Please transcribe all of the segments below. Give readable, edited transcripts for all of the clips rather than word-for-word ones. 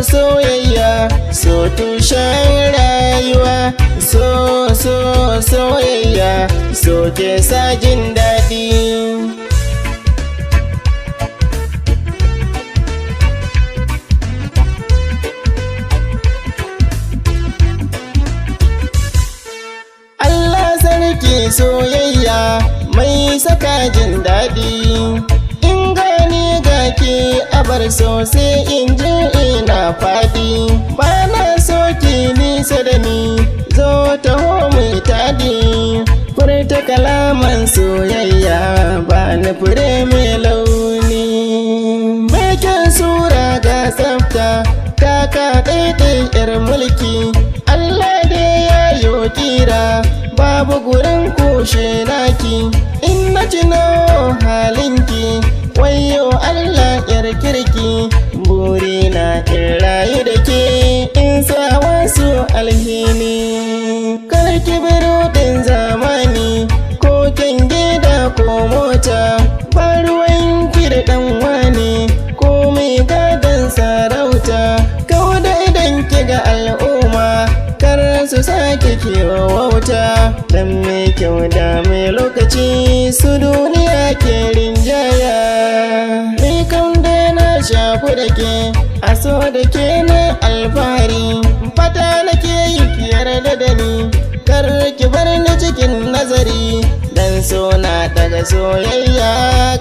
soyayya, so tushen rayuwa. Soyayya, so ke sa jin daɗi. Allah sarki soyayya mai saka jin daɗi. In gani gaki abar sosai in ji ina faɗi. Ba na so ki nisa da ni, zo taho mai taɗi. Furta kalaman soyayya ba ni fure mai launi. Mai kyan sura ga tsafta, kaka ɗaiɗai 'yar mulki. Allah dai ya yo kira, babu gurin kushe naki. In na cino halinki, wayo Allah 'yar kirki. Burina in rayu da ke, in sa wasu alhini. Karki biro ɗin zamani, ko kyan gida ko mota. Ba ruwanki da ɗan wani, ko mai gadon sarauta. Kauda idan ki ga al'umma, kar su sake kewa wauta. Dan mai kyau da mai lokaci, su duniya ke rinjaya. Ni kam dai na shaku da ke, a so da ke na alfahari. Fata nake yi ki yarda da ni, kar ki bar ni cikin nazari. Dan so na daga soyayya,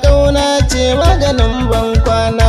ƙauna ce maganin ban kwana.